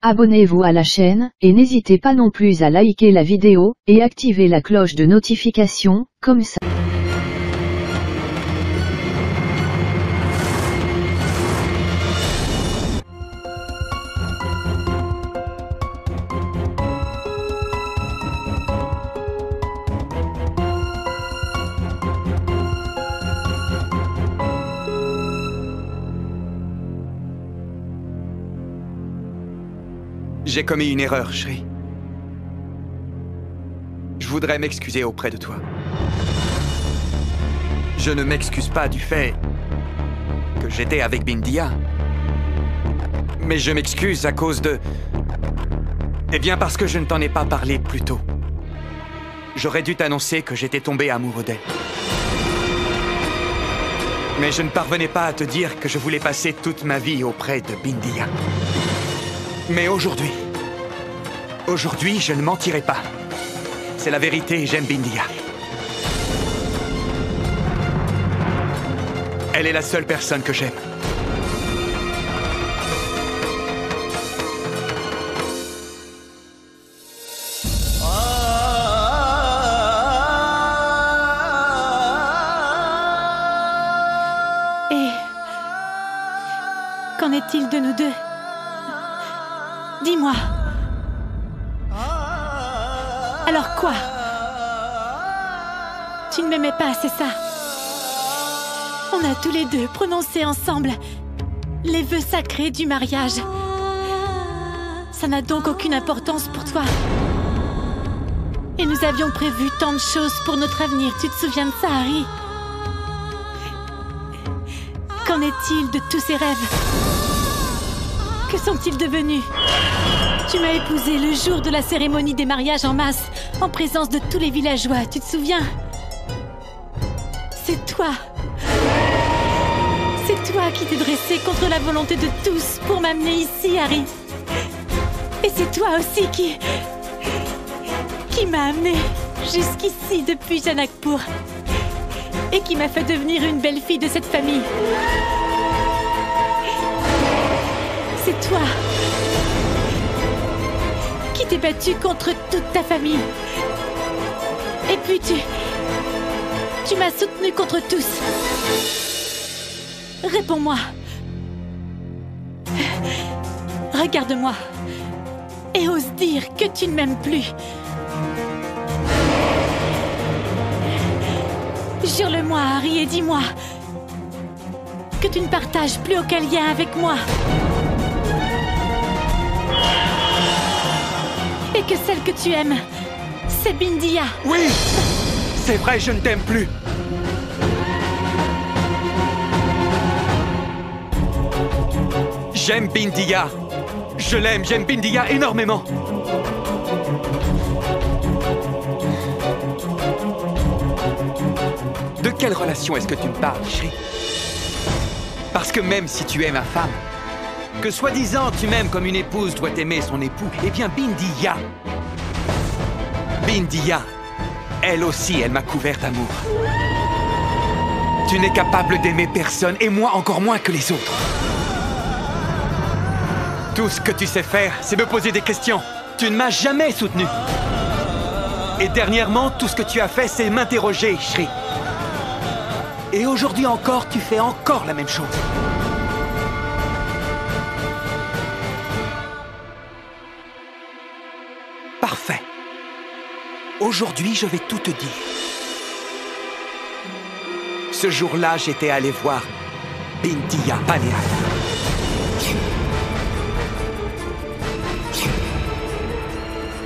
abonnez-vous à la chaîne, et n'hésitez pas non plus à liker la vidéo, et activer la cloche de notification, comme ça. J'ai commis une erreur, Shri. Je voudrais m'excuser auprès de toi. Je ne m'excuse pas du fait que j'étais avec Bindia. Mais je m'excuse à cause de... Eh bien, parce que je ne t'en ai pas parlé plus tôt. J'aurais dû t'annoncer que j'étais tombé amoureux d'elle. Mais je ne parvenais pas à te dire que je voulais passer toute ma vie auprès de Bindia. Mais aujourd'hui, je ne mentirai pas. C'est la vérité, j'aime Bindia. Elle est la seule personne que j'aime. Et qu'en est-il de nous deux? Dis-moi. Alors quoi? Tu ne m'aimais pas, c'est ça? On a tous les deux prononcé ensemble les vœux sacrés du mariage. Ça n'a donc aucune importance pour toi. Et nous avions prévu tant de choses pour notre avenir. Tu te souviens de ça, Harry? Qu'en est-il de tous ces rêves? Que sont-ils devenus? Tu m'as épousée le jour de la cérémonie des mariages en masse, en présence de tous les villageois, tu te souviens? C'est toi. C'est toi qui t'es dressé contre la volonté de tous pour m'amener ici, Harry. Et c'est toi aussi qui m'a amené jusqu'ici depuis Janakpur. Et qui m'a fait devenir une belle fille de cette famille. C'est toi qui t'es battu contre toute ta famille. Et puis tu m'as soutenu contre tous. Réponds-moi. Regarde-moi. Et ose dire que tu ne m'aimes plus. Jure-le-moi, Harry, et dis-moi que tu ne partages plus aucun lien avec moi. Et que celle que tu aimes, c'est Bindia. Oui! C'est vrai, je ne t'aime plus. J'aime Bindia. Je l'aime, j'aime Bindia énormément. De quelle relation est-ce que tu me parles, Shri? Parce que même si tu es ma femme, que soi-disant tu m'aimes comme une épouse doit aimer son époux, eh bien Bindia, elle aussi, elle m'a couvert d'amour. Tu n'es capable d'aimer personne, et moi encore moins que les autres. Tout ce que tu sais faire, c'est me poser des questions. Tu ne m'as jamais soutenu. Et dernièrement, tout ce que tu as fait, c'est m'interroger, Shri. Et aujourd'hui encore, tu fais encore la même chose. Parfait. Aujourd'hui, je vais tout te dire. Ce jour-là, j'étais allé voir Bindia Paléal.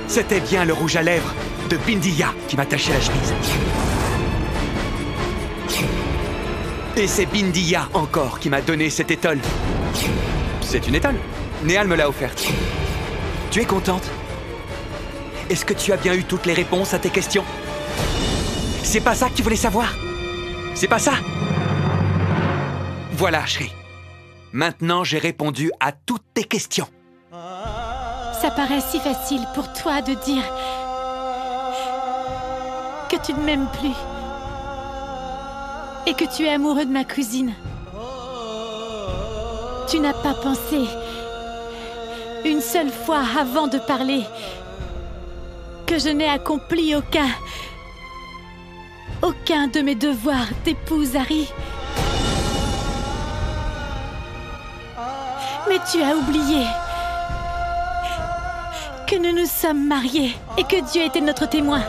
C'était bien le rouge à lèvres de Bindia qui m'attachait la chemise. Et c'est Bindia encore qui m'a donné cette étole. C'est une étole. Néal me l'a offerte. Tu es contente? Est-ce que tu as bien eu toutes les réponses à tes questions? C'est pas ça que tu voulais savoir? C'est pas ça? Voilà, Shri. Maintenant, j'ai répondu à toutes tes questions. Ça paraît si facile pour toi de dire que tu ne m'aimes plus et que tu es amoureux de ma cousine. Tu n'as pas pensé une seule fois avant de parler que je n'ai accompli aucun de mes devoirs d'épouse, Harry. Mais tu as oublié que nous nous sommes mariés et que Dieu était notre témoin.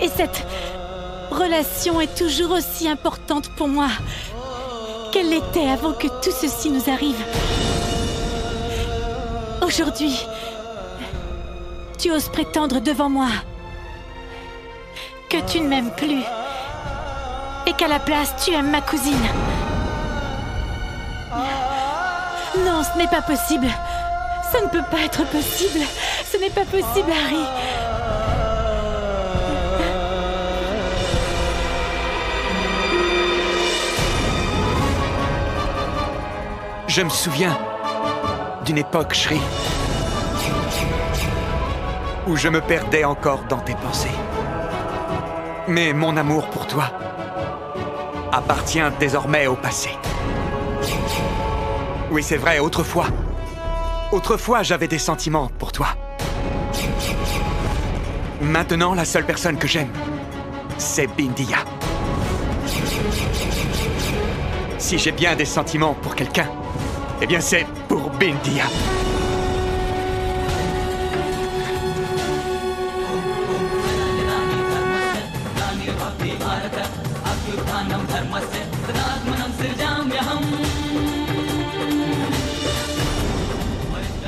Et cette relation est toujours aussi importante pour moi qu'elle l'était avant que tout ceci nous arrive. Aujourd'hui, tu oses prétendre devant moi que tu ne m'aimes plus et qu'à la place, tu aimes ma cousine. Non, ce n'est pas possible. Ça ne peut pas être possible. Ce n'est pas possible, Harry. Je me souviens d'une époque, Shri, où je me perdais encore dans tes pensées. Mais mon amour pour toi appartient désormais au passé. Oui, c'est vrai, autrefois, j'avais des sentiments pour toi. Maintenant, la seule personne que j'aime, c'est Bindiya. Si j'ai bien des sentiments pour quelqu'un, eh bien c'est pour Bindiya.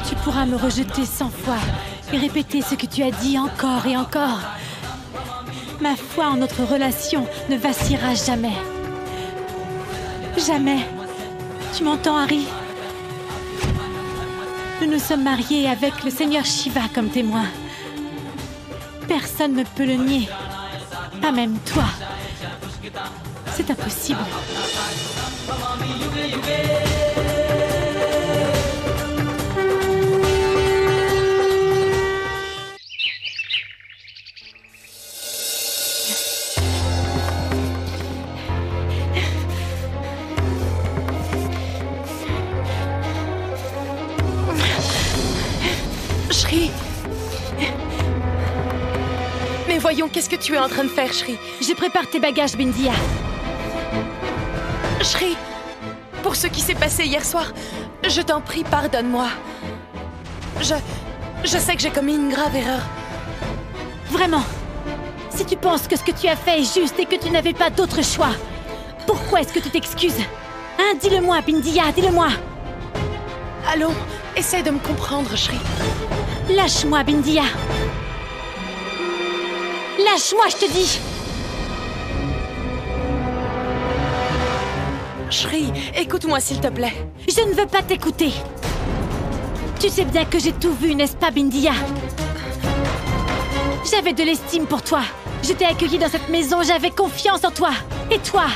Tu pourras me rejeter 100 fois et répéter ce que tu as dit encore et encore. Ma foi en notre relation ne vacillera jamais. Jamais. Tu m'entends, Harry? Nous nous sommes mariés avec le Seigneur Shiva comme témoin. Personne ne peut le nier. Pas même toi. C'est impossible. Shri. Mais voyons, qu'est-ce que tu es en train de faire, Shri? Je prépare tes bagages, Bindiya. Shri, pour ce qui s'est passé hier soir, je t'en prie, pardonne-moi. Je sais que j'ai commis une grave erreur. Vraiment. Si tu penses que ce que tu as fait est juste et que tu n'avais pas d'autre choix, pourquoi est-ce que tu t'excuses? Hein, dis-le-moi, Bindiya, dis-le-moi. Allons, essaie de me comprendre, Shri. Lâche-moi, Bindiya. Lâche-moi, je te dis. Shri, écoute-moi s'il te plaît. Je ne veux pas t'écouter. Tu sais bien que j'ai tout vu, n'est-ce pas, Bindiya? J'avais de l'estime pour toi. Je t'ai accueilli dans cette maison, j'avais confiance en toi. Et toi,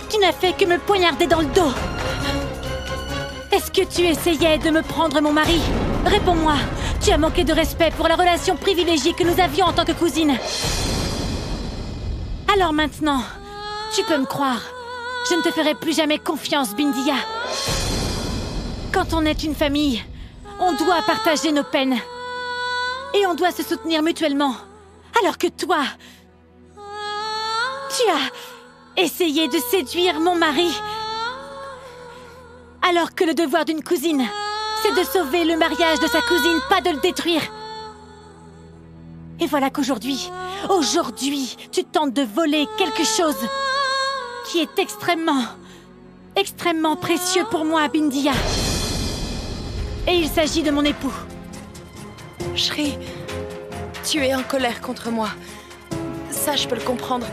tu n'as fait que me poignarder dans le dos. Est-ce que tu essayais de me prendre mon mari? Réponds-moi. Tu as manqué de respect pour la relation privilégiée que nous avions en tant que cousines. Alors maintenant, tu peux me croire. Je ne te ferai plus jamais confiance, Bindiya. Quand on est une famille, on doit partager nos peines. Et on doit se soutenir mutuellement. Alors que toi, tu as essayé de séduire mon mari. Alors que le devoir d'une cousine, c'est de sauver le mariage de sa cousine, pas de le détruire. Et voilà qu'aujourd'hui, tu tentes de voler quelque chose qui est extrêmement précieux pour moi, Bindiya. Et il s'agit de mon époux. Shri, tu es en colère contre moi. Ça, je peux le comprendre.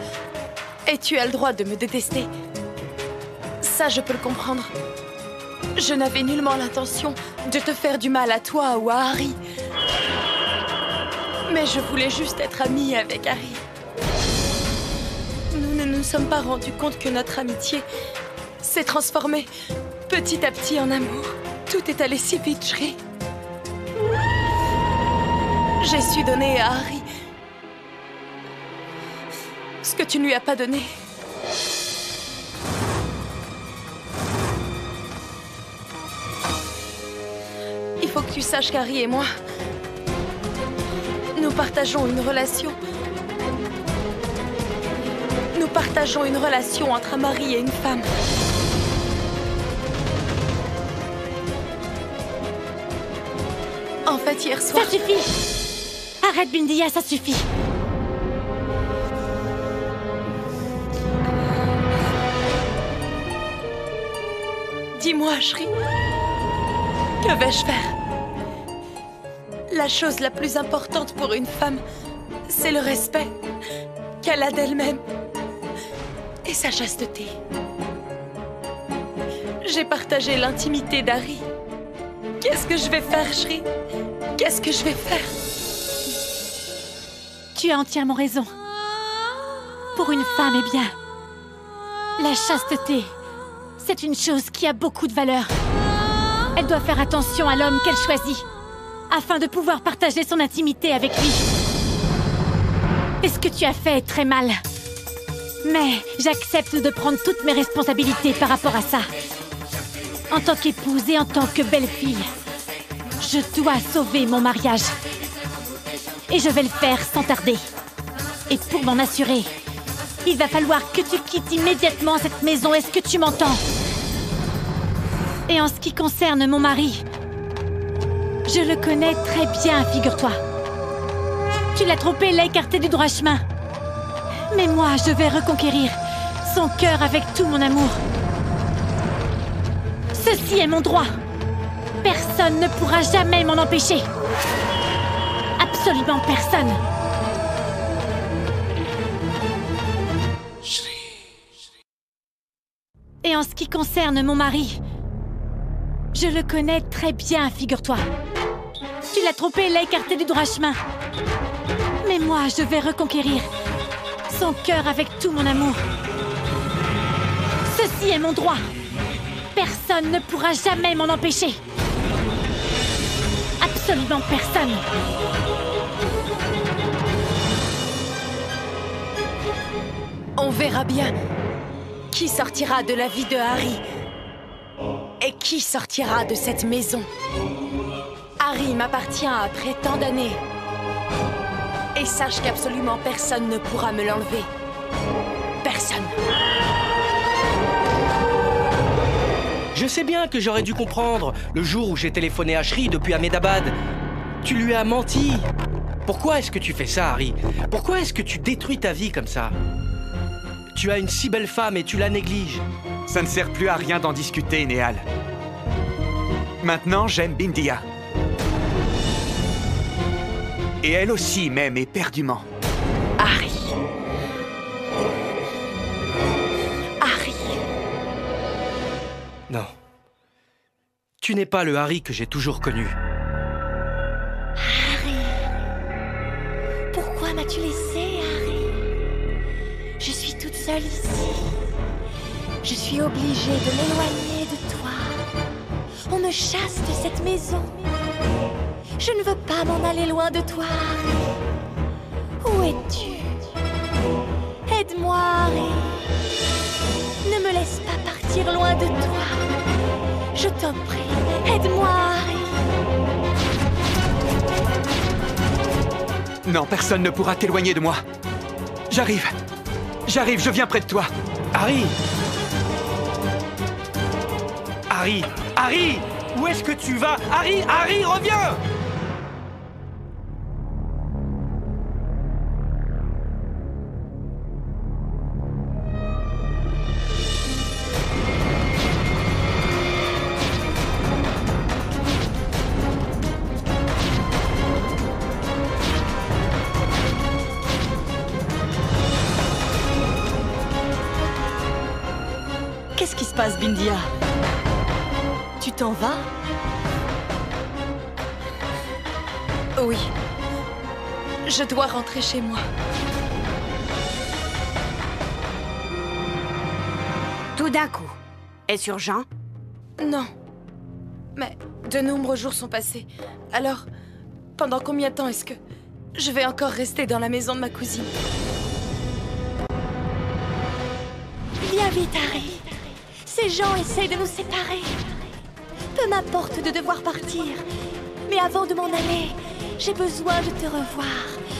Et tu as le droit de me détester. Ça, je peux le comprendre. Je n'avais nullement l'intention de te faire du mal à toi ou à Harry. Mais je voulais juste être amie avec Harry. Nous ne nous sommes pas rendus compte que notre amitié s'est transformée petit à petit en amour. Tout est allé si vite, Shri. J'ai su donner à Harry ce que tu ne lui as pas donné. Il faut que tu saches qu'Harry et moi, nous partageons une relation. Nous partageons une relation entre un mari et une femme. En fait, hier soir... Ça suffit! Arrête, Bindiya, ça suffit! Dis-moi, Shri, que vais-je faire? La chose la plus importante pour une femme, c'est le respect qu'elle a d'elle-même et sa chasteté. J'ai partagé l'intimité d'Harry. Qu'est-ce que je vais faire, Shri? Qu'est-ce que je vais faire? Tu as entièrement raison. Pour une femme, eh bien, la chasteté, c'est une chose qui a beaucoup de valeur. Elle doit faire attention à l'homme qu'elle choisit, afin de pouvoir partager son intimité avec lui. Et ce que tu as fait est très mal. Mais j'accepte de prendre toutes mes responsabilités par rapport à ça. En tant qu'épouse et en tant que belle-fille, je dois sauver mon mariage. Et je vais le faire sans tarder. Et pour m'en assurer, il va falloir que tu quittes immédiatement cette maison. Est-ce que tu m'entends? Et en ce qui concerne mon mari, je le connais très bien, figure-toi. Tu l'as trompé, l'as écarté du droit chemin. Mais moi, je vais reconquérir son cœur avec tout mon amour. Ceci est mon droit. Personne ne pourra jamais m'en empêcher. Absolument personne. Et en ce qui concerne mon mari, je le connais très bien, figure-toi. Tu l'as trompé, l'as écarté du droit chemin. Mais moi, je vais reconquérir son cœur avec tout mon amour. Ceci est mon droit. Personne ne pourra jamais m'en empêcher. Absolument personne. On verra bien qui sortira de la vie de Harry et qui sortira de cette maison. Harry m'appartient après tant d'années. Et sache qu'absolument personne ne pourra me l'enlever. Personne. Je sais bien que j'aurais dû comprendre le jour où j'ai téléphoné à Shri depuis Ahmedabad. Tu lui as menti. Pourquoi est-ce que tu fais ça, Harry? Pourquoi est-ce que tu détruis ta vie comme ça? Tu as une si belle femme et tu la négliges. Ça ne sert plus à rien d'en discuter, Néhal. Maintenant, j'aime Bindiya. Et elle aussi m'aime éperdument. Harry. Harry. Non. Tu n'es pas le Harry que j'ai toujours connu. Harry. Pourquoi m'as-tu laissé, Harry? Je suis toute seule ici. Je suis obligée de m'éloigner de toi. On me chasse de cette maison. Je ne veux pas m'en aller loin de toi, Harry. Où es-tu? Aide-moi, Harry. Ne me laisse pas partir loin de toi. Je t'en prie, aide-moi, Harry. Non, personne ne pourra t'éloigner de moi. J'arrive. J'arrive, je viens près de toi. Harry! Harry! Harry! Où est-ce que tu vas? Harry! Harry, reviens! Qu'est-ce qui se passe, Bindiya? Tu t'en vas? Oui. Je dois rentrer chez moi. Tout d'un coup. Est-ce urgent? Non. Mais de nombreux jours sont passés. Alors, pendant combien de temps est-ce que je vais encore rester dans la maison de ma cousine? Viens vite, Harry. Ces gens essayent de nous séparer. Peu m'importe de devoir partir, Mais avant de m'en aller, j'ai besoin de te revoir.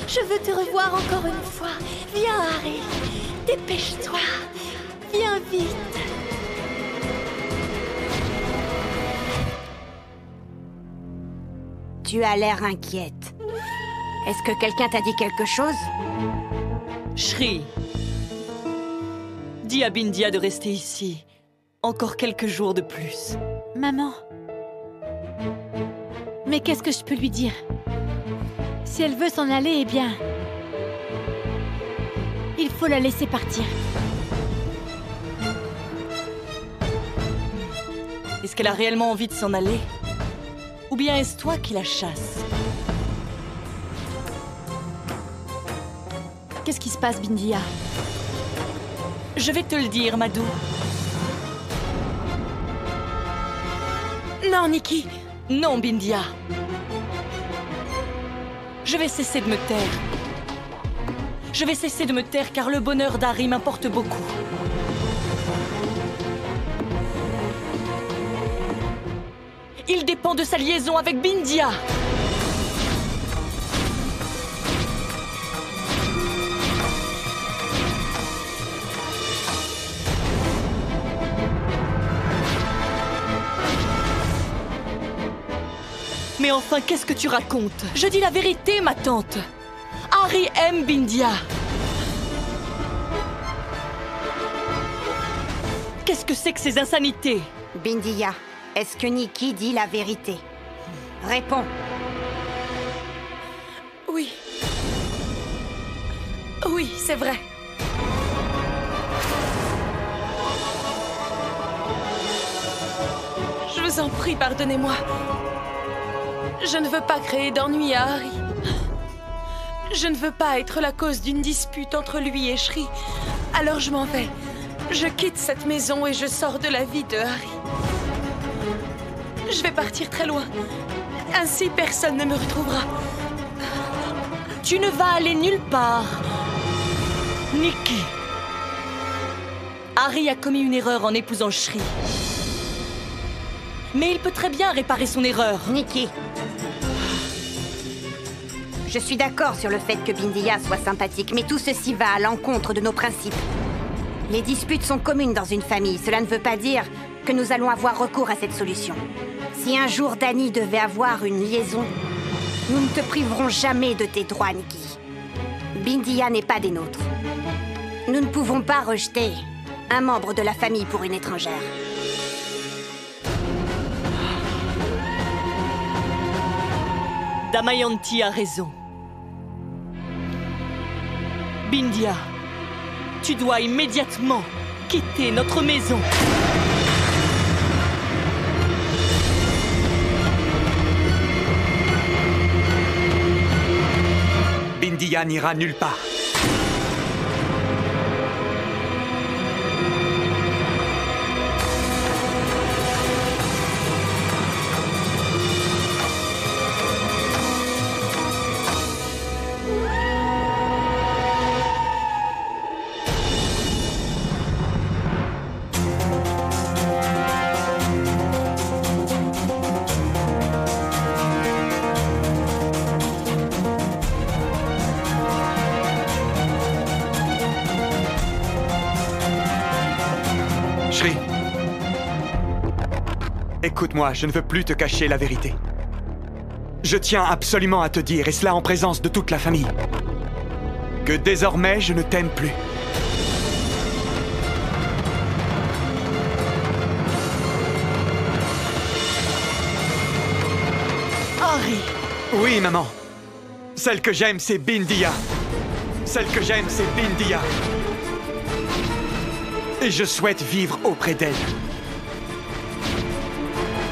Je veux te revoir encore une fois. Viens, Harry. Dépêche-toi. Viens vite. Tu as l'air inquiète. Est-ce que quelqu'un t'a dit quelque chose? Shri, dis à Bindia de rester ici. Encore quelques jours de plus. Maman. Mais qu'est-ce que je peux lui dire? Si elle veut s'en aller, eh bien... il faut la laisser partir. Est-ce qu'elle a réellement envie de s'en aller? Ou bien est-ce toi qui la chasses? Qu'est-ce qui se passe, Bindia? Je vais te le dire, Madou. Non, Nikki. Non, Bindia. Je vais cesser de me taire. Je vais cesser de me taire car le bonheur d'Harry m'importe beaucoup. Il dépend de sa liaison avec Bindia. Mais enfin, qu'est-ce que tu racontes? Je dis la vérité, ma tante. Harry aime Bindia. Qu'est-ce que c'est que ces insanités? Bindia, est-ce que Nikki dit la vérité? Réponds. Oui. Oui, c'est vrai. Je vous en prie, pardonnez-moi. Je ne veux pas créer d'ennui à Harry. Je ne veux pas être la cause d'une dispute entre lui et Shri. Alors je m'en vais. Je quitte cette maison et je sors de la vie de Harry. Je vais partir très loin. Ainsi, personne ne me retrouvera. Tu ne vas aller nulle part. Nikki. Harry a commis une erreur en épousant Shri. Mais il peut très bien réparer son erreur. Nikki. Je suis d'accord sur le fait que Bindia soit sympathique, mais tout ceci va à l'encontre de nos principes. Les disputes sont communes dans une famille. Cela ne veut pas dire que nous allons avoir recours à cette solution. Si un jour Danny devait avoir une liaison, nous ne te priverons jamais de tes droits, Nikki. Bindia n'est pas des nôtres. Nous ne pouvons pas rejeter un membre de la famille pour une étrangère. Damayanti a raison. Bindia, tu dois immédiatement quitter notre maison. Bindia n'ira nulle part. Shri, écoute-moi, je ne veux plus te cacher la vérité. Je tiens absolument à te dire, et cela en présence de toute la famille, que désormais je ne t'aime plus. Harry! Oui, maman. Celle que j'aime, c'est Bindia. Celle que j'aime, c'est Bindia. Et je souhaite vivre auprès d'elle.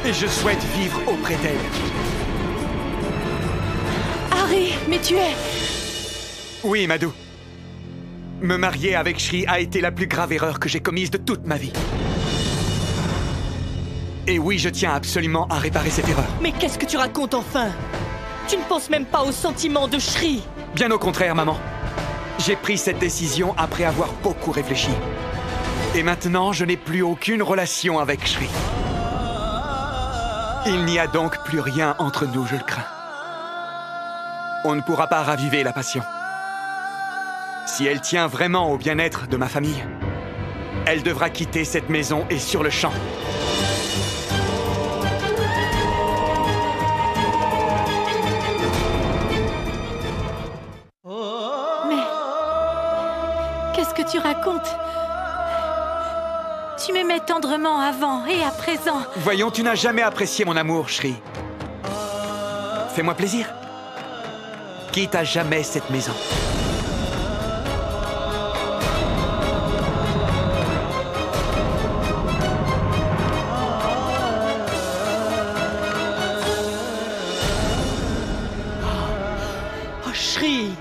Et je souhaite vivre auprès d'elle. Harry, mais tu es... Oui, Madou. Me marier avec Shri a été la plus grave erreur que j'ai commise de toute ma vie. Et oui, je tiens absolument à réparer cette erreur. Mais qu'est-ce que tu racontes enfin? Tu ne penses même pas aux sentiments de Shri. Bien au contraire, maman. J'ai pris cette décision après avoir beaucoup réfléchi. Et maintenant, je n'ai plus aucune relation avec Shri. Il n'y a donc plus plus rien entre nous, je le crains. On ne pourra pas raviver la passion. Si elle tient vraiment au bien-être de ma famille, elle devra quitter cette maison et sur le champ. Mais... qu'est-ce que tu racontes? Tu m'aimais tendrement avant et à présent. Voyons, tu n'as jamais apprécié mon amour, Shri. Fais-moi plaisir. Quitte à jamais cette maison. Oh, Shri!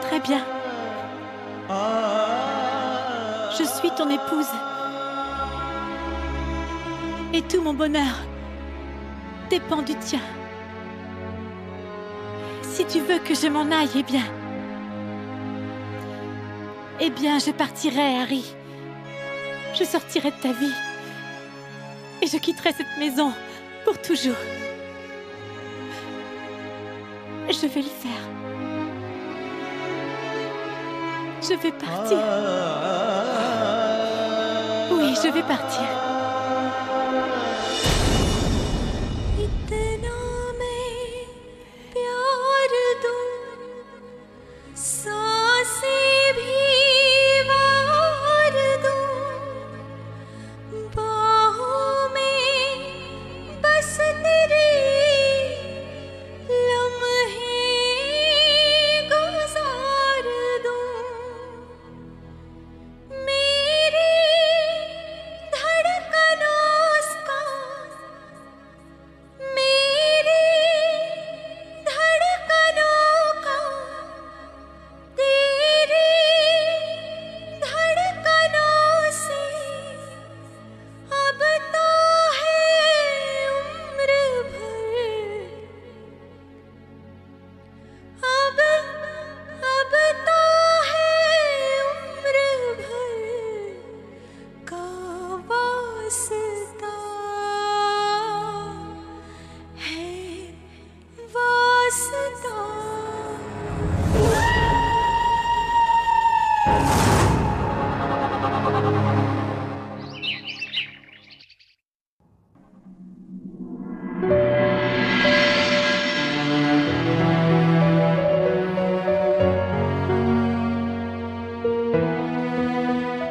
Très bien. Je suis ton épouse. Et tout mon bonheur dépend du tien. Si tu veux que je m'en aille, eh bien, je partirai, Harry. Je sortirai de ta vie. Et je quitterai cette maison pour toujours. Je vais le faire. Je vais partir. Oui, je vais partir.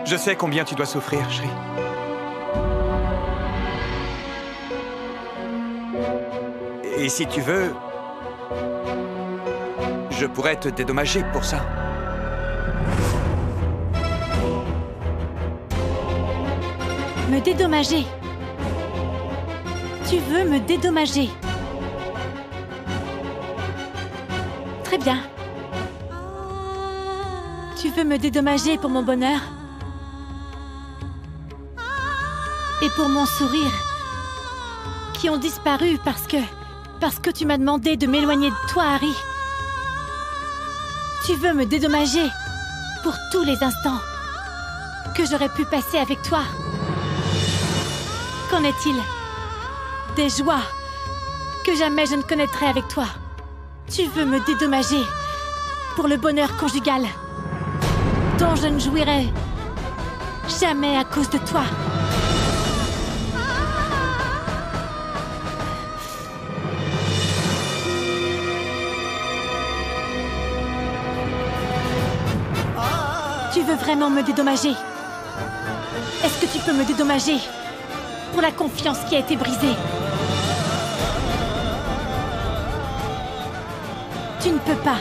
Je sais combien tu dois souffrir, Shri. Et si tu veux, je pourrais te dédommager pour ça. Me dédommager? Tu veux me dédommager? Très bien. Tu veux me dédommager pour mon bonheur? Et pour mon sourire, qui ont disparu parce que tu m'as demandé de m'éloigner de toi, Harry. Tu veux me dédommager pour tous les instants que j'aurais pu passer avec toi. Qu'en est-il des joies que jamais je ne connaîtrai avec toi? Tu veux me dédommager pour le bonheur conjugal dont je ne jouirai jamais à cause de toi. Tu veux vraiment me dédommager? Est-ce que tu peux me dédommager pour la confiance qui a été brisée? Tu ne peux pas.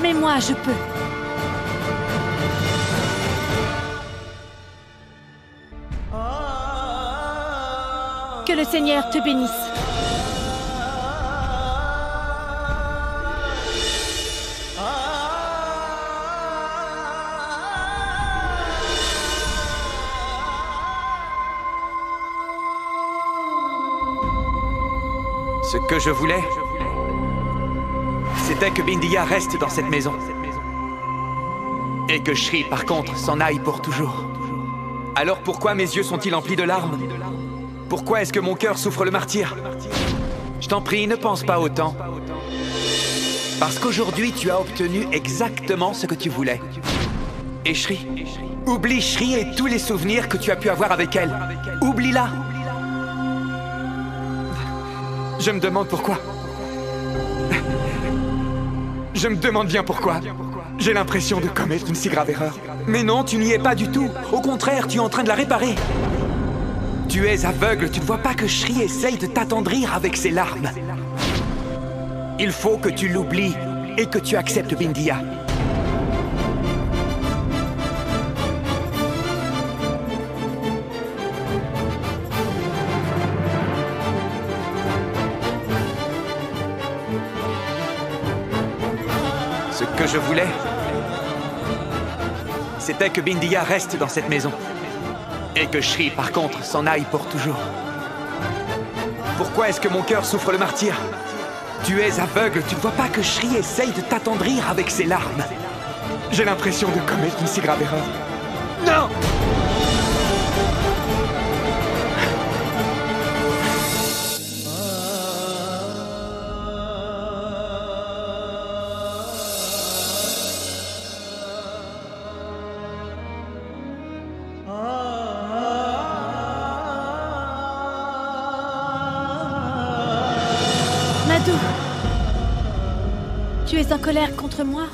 Mais moi, je peux. Que le Seigneur te bénisse. Ce que je voulais, c'était que Bindiya reste dans cette maison. Et que Shri, par contre, s'en aille pour toujours. Alors pourquoi mes yeux sont-ils emplis de larmes? Pourquoi est-ce que mon cœur souffre le martyre? Je t'en prie, ne pense pas autant. Parce qu'aujourd'hui, tu as obtenu exactement ce que tu voulais. Et Shri, oublie Shri et tous les souvenirs que tu as pu avoir avec elle. Oublie-la. Je me demande pourquoi. Je me demande bien pourquoi. J'ai l'impression de commettre une si grave erreur. Mais non, tu n'y es pas du tout. Au contraire, tu es en train de la réparer. Tu es aveugle, tu ne vois pas que Shri essaye de t'attendrir avec ses larmes. Il faut que tu l'oublies et que tu acceptes Bindiya. Ce que je voulais, c'était que Bindiya reste dans cette maison. Et que Shri, par contre, s'en aille pour toujours. Pourquoi est-ce que mon cœur souffre le martyre? Tu es aveugle, tu ne vois pas que Shri essaye de t'attendrir avec ses larmes. J'ai l'impression de commettre une si grave erreur. Non! Madhu, tu es en colère contre moi?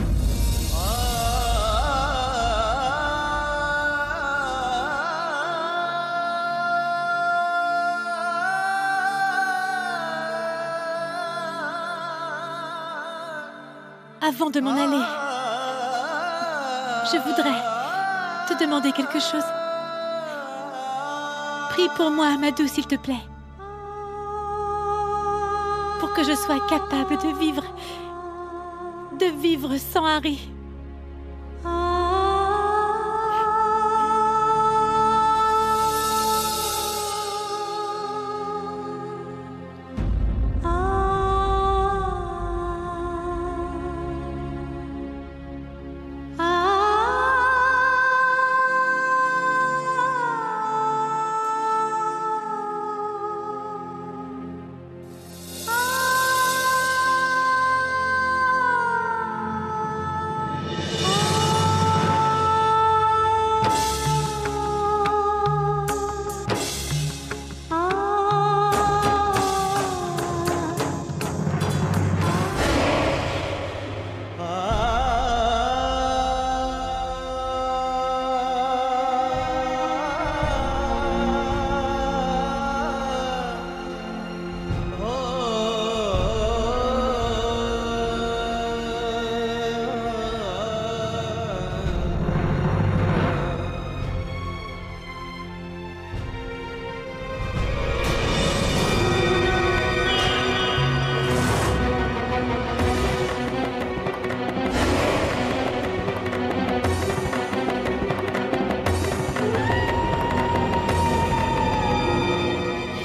Avant de m'en aller, je voudrais te demander quelque chose. Prie pour moi, Madhu, s'il te plaît. Pour que je sois capable de vivre sans Hari.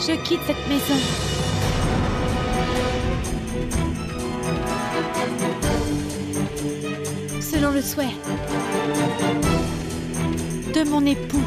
Je quitte cette maison. Selon le souhait de mon époux.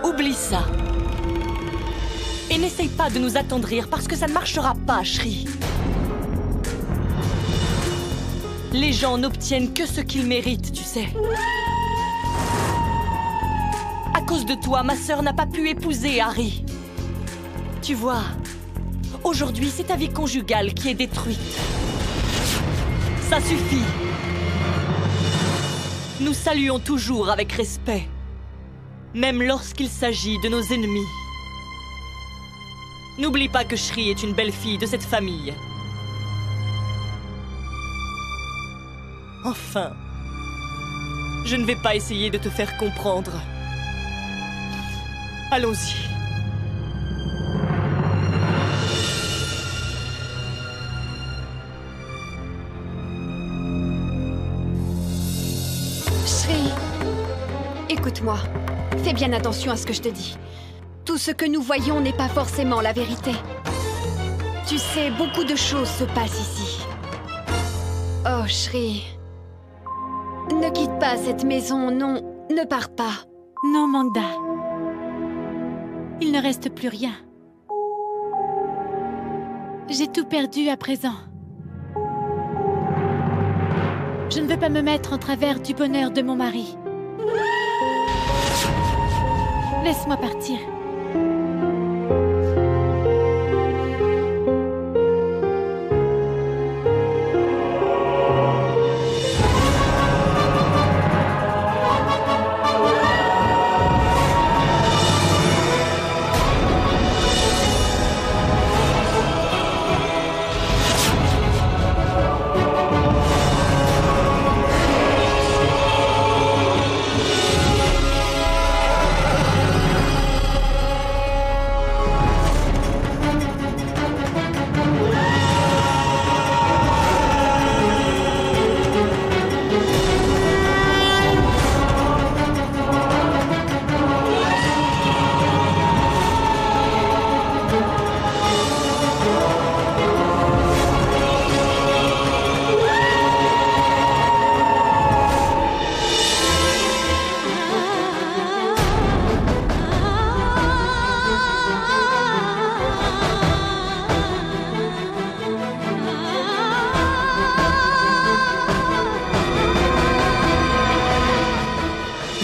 Oublie ça. Et n'essaye pas de nous attendrir parce que ça ne marchera pas, Shri. Les gens n'obtiennent que ce qu'ils méritent, tu sais. À cause de toi, ma sœur n'a pas pu épouser Hari. Tu vois, aujourd'hui, c'est ta vie conjugale qui est détruite. Ça suffit. Nous saluons toujours avec respect, même lorsqu'il s'agit de nos ennemis. N'oublie pas que Shri est une belle fille de cette famille. Enfin. Je ne vais pas essayer de te faire comprendre. Allons-y. Shri, écoute-moi. Fais bien attention à ce que je te dis. Tout ce que nous voyons n'est pas forcément la vérité. Tu sais, beaucoup de choses se passent ici. Oh, Shri. Ne quitte pas cette maison, non. Ne pars pas. Non, Manda. Il ne reste plus rien. J'ai tout perdu à présent. Je ne veux pas me mettre en travers du bonheur de mon mari. Laisse-moi partir.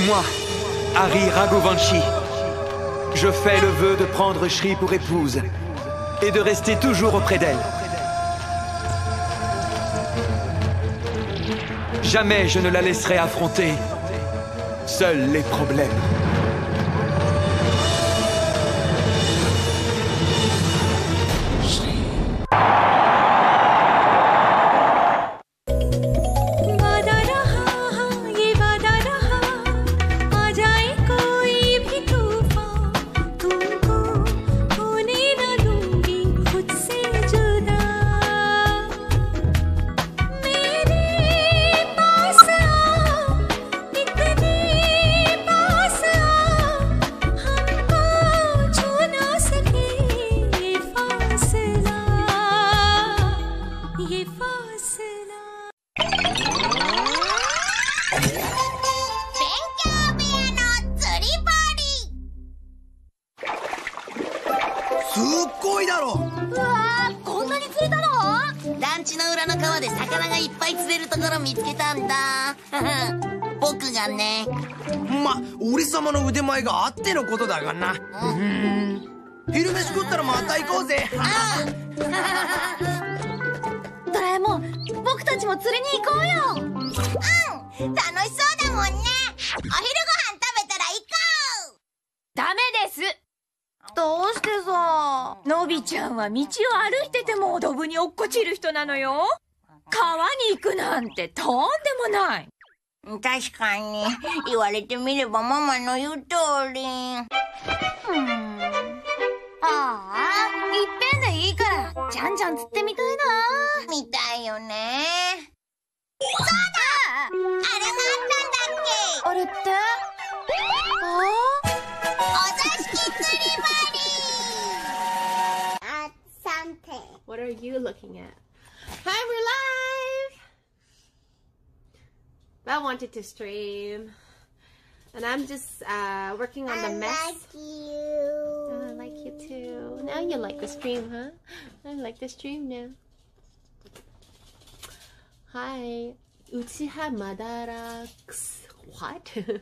Moi, Hari Raghuvanshi, je fais le vœu de prendre Shri pour épouse et de rester toujours auprès d'elle. Jamais je ne la laisserai affronter seuls les problèmes. What are you looking at? Hi, we're live! I wanted to stream. And I'm just working on the mess. I like you. I like you too. Now you like the stream, huh? I like the stream now. Hi. Uchiha Madara. What? How do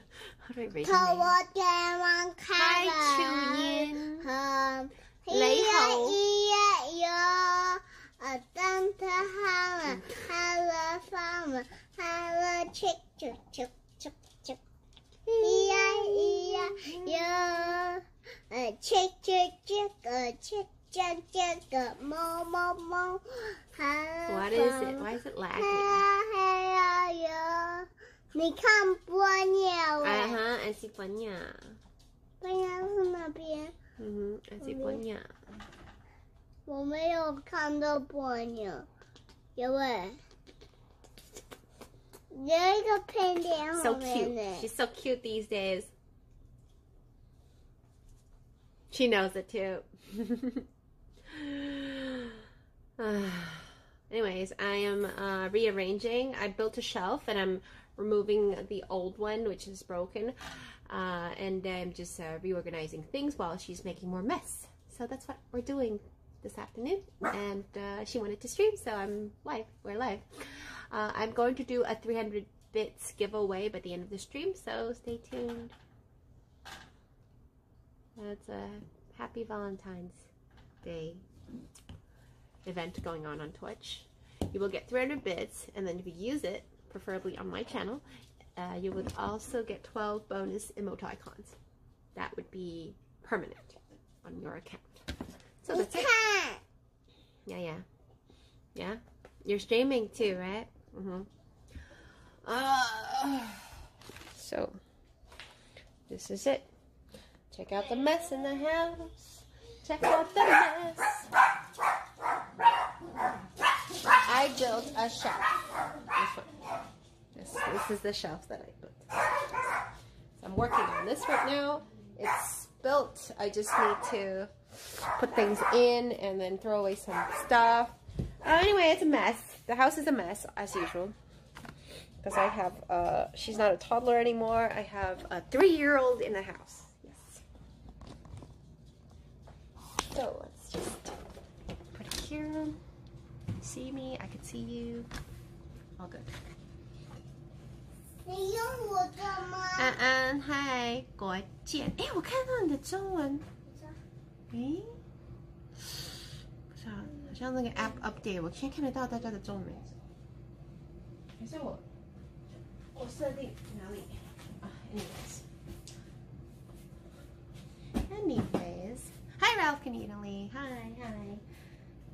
I read your name? Hi, Chuyin. Lei Hou. What is it? Why is it lagging? 你看玻鸟安西玻鸟。玻鸟是哪边？安西玻鸟。我没有看到玻鸟，因为有一个喷脸后面的。So cute. She's so cute these days. She knows it too. Anyways, I am rearranging. I built a shelf and I'm removing the old one, which is broken. And I'm just reorganizing things while she's making more mess. So that's what we're doing this afternoon. And she wanted to stream, so I'm live. We're live. I'm going to do a 300 bits giveaway by the end of the stream, so stay tuned. That's a happy Valentine's Day event going on Twitch. You will get 300 bits, and then if you use it, preferably on my channel, you would also get 12 bonus emote icons. That would be permanent on your account. So that's it. Yeah. You're streaming too, right? So this is it. Check out the mess in the house. Check out the mess. I built a shelf. This one. This is the shelf that I built. So I'm working on this right now. It's built. I just need to put things in and then throw away some stuff. Anyway, it's a mess. The house is a mess as usual. Because I have, she's not a toddler anymore. I have a 3-year-old in the house. So let's just put it here. See me, I can see you. All good. 你用我的吗？安安，嗨，国建。哎，我看到你的中文。哎，不知道，好像那个 app update， 我先看得到大家的中文名字。还是我设定哪里啊 ？Anyways. Hi, Ralph Canidally. Hi.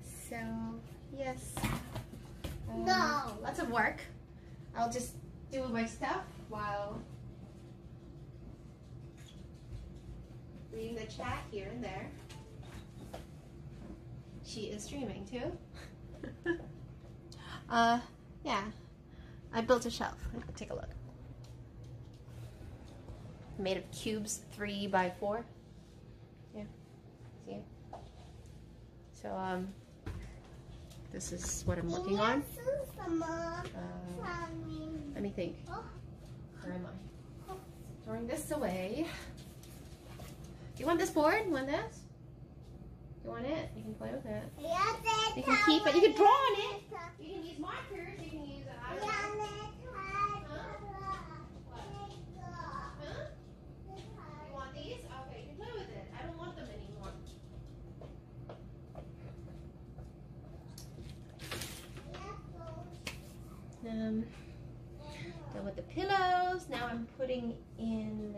So, yes. No. Lots of work. I'll just do my stuff while reading the chat here and there. She is streaming too. Yeah. I built a shelf. Take a look. Made of cubes 3 by 4. Yeah. See it? So, this is what I'm working on. Let me think. Where am I? Throwing this away. Do you want this board? You want this? You want it? You can play with it. You can keep it. You can draw on it. You can use markers. You can use You want these? Okay, you can play with it. I don't want them anymore. Done with the pillows. Now I'm putting in